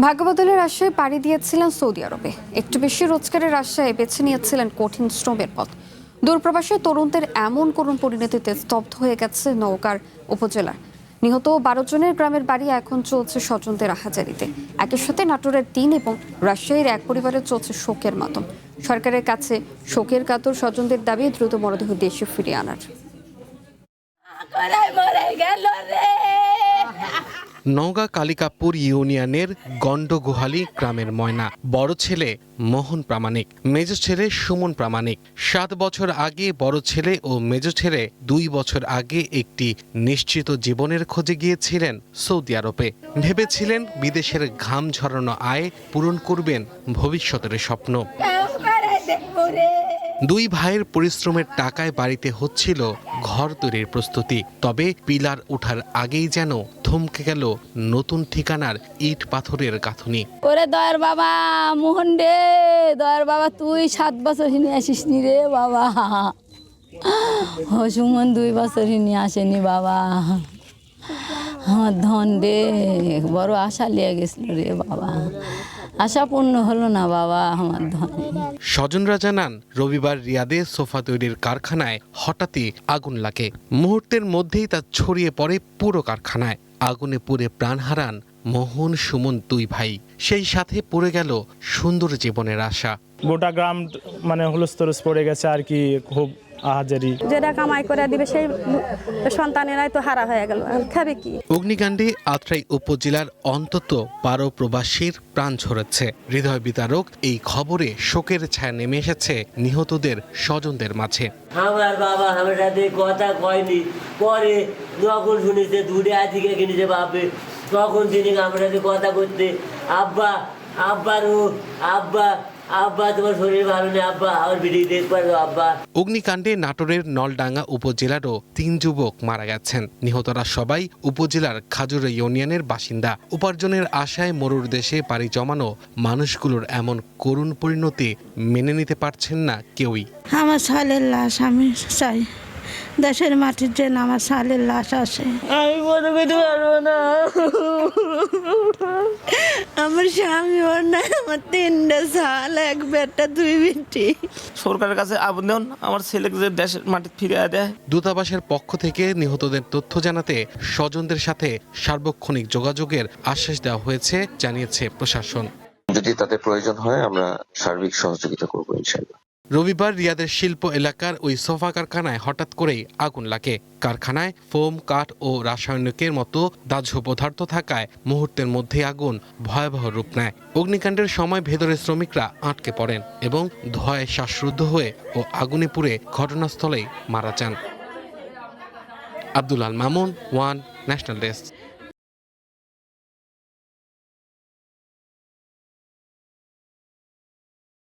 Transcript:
ভাগ্যবদলের আশায় পাড়ি দিয়েছিলেন সৌদি আরবে। একটু বেশি রোজগারের আশায় বেছে নিয়েছিলেন কঠিন শ্রমের পথ। দূরপ্রবাসী তরুণদের এমন করুণ পরিণতিতে স্তব্ধ হয়ে গেছে নওগাঁর উপজেলার। নিহত 12 জনের গ্রামের বাড়ি এখন চলছে স্বজনদের আহাজারিতে। একই সাথে নাটোরের 3 এবং রাজশাহীর এক পরিবারে চলছে শোকের মাতম। সরকারের কাছে শোকের কাতর স্বজনদের দাবি দ্রুত মরদেহ দেশে ফিরিয়ে আনার। নওগাঁ কালিকাপুর ইউনিয়নের গন্ডগোহালী গ্রামের ময়না বড় ছেলে মোহন প্রামাণিক, মেজ ছেলে সুমন প্রামাণিক। 7 বছর আগে বড় ছেলে ও মেজ ছেলে 2 বছর আগে একটি নিশ্চিত জীবনের খোঁজে গিয়েছিলেন সৌদি আরবে। ভেবেছিলেন বিদেশের ঘাম ঝরানো আয় পূরণ করবেন ভবিষ্যতের স্বপ্ন। 2 ভাইয়ের পরিশ্রমের টাকায় বাড়িতে হচ্ছিল ঘর তৈরির প্রস্তুতি। তবে পিলার ওঠার আগেই যেন থমকে গেল নতুন ঠিকানার ইট পাথরের গাঁথনি। ওরে দয়ার বাবা মোহন রে, দয়ার বাবা তুই 7 বছর নিয়ে আসিস নি রে বাবা। সুমন 2 বছর নিয়ে আসেনি বাবা। আমার ধন রে, বড় আশা লিয়ে গেছিল রে বাবা, আশা পূর্ণ হলো না বাবা আমার ধন। স্বজনরা জানান, রবিবার রিয়াদে সোফা তৈরির কারখানায় হঠাৎই আগুন লাগে। মুহূর্তের মধ্যেই তা ছড়িয়ে পড়ে পুরো কারখানায়। আগুনে পুড়ে প্রাণ হারান মোহন সুমন 2 ভাই। সেই সাথে পড়ে গেল সুন্দর জীবনের আশা। গোটা গ্রাম হুলস্থুলুস পড়ে গেছে আর কি, খুব আহাজারি। যেটা কামাই করে দিবে সেই সন্তানেরাই তো হারা হয়ে গেল, খাবে কি? অগ্নিকাণ্ডে আত্রাই উপজেলার অন্তত 12 প্রবাসীর প্রাণ ঝরেছে। হৃদয় বিতারক এই খবরে শোকের ছায়া নেমে এসেছে নিহতদের স্বজনদের মাঝে। আমার বাবা আমার সাথে কথা কয়নি, পরে যখন শুনেছে দূরে আজকে কিনেছে বাপে, তখন তিনি আমার সাথে কথা করতে, আব্বা আব্বারু আব্বা আব্বা তোমার শরীর ভালো নেই আব্বা, আমার ভিডিও দেখতে পারো আব্বা। অগ্নিকাণ্ডে নাটোরের নলডাঙ্গা উপজেলারও 3 যুবক মারা গেছেন। নিহতরা সবাই উপজেলার খাজুর ইউনিয়নের বাসিন্দা। উপার্জনের আশায় মরুর দেশে পাড়ি জমানো মানুষগুলোর এমন করুণ পরিণতি মেনে নিতে পারছেন না কেউই। আমার ছেলের লাশ আমি চাই, দেশের মাটির জন্য আমার ছেলের লাশ আসে। আমি মনে করতে পারবো না। আমার স্বামী ওর নাই, আমার 3টা ছেলে, 1 বেটা 2 বেটি। সরকারের কাছে আবেদন আমার ছেলেকে যে দেশের মাটি ফিরিয়ে দেয়। দূতাবাসের পক্ষ থেকে নিহতদের তথ্য জানাতে স্বজনদের সাথে সার্বক্ষণিক যোগাযোগের আশ্বাস দেওয়া হয়েছে, জানিয়েছে প্রশাসন। যদি তাদের প্রয়োজন হয় আমরা সার্বিক সহযোগিতা করব ইনশাআল্লাহ। রবিবার রিয়াদের শিল্প এলাকার ওই সোফা কারখানায় হঠাৎ করেই আগুন লাগে। কারখানায় ফোম, কাঠ ও রাসায়নিকের মতো দাহ্য পদার্থ থাকায় মুহূর্তের মধ্যে আগুন ভয়াবহ রূপ নেয়। অগ্নিকাণ্ডের সময় ভেতরে শ্রমিকরা আটকে পড়েন এবং ধোঁয়ায় শ্বাসরুদ্ধ হয়ে ও আগুনে পুড়ে ঘটনাস্থলেই মারা যান। Abdul Al Mamun, one national desk.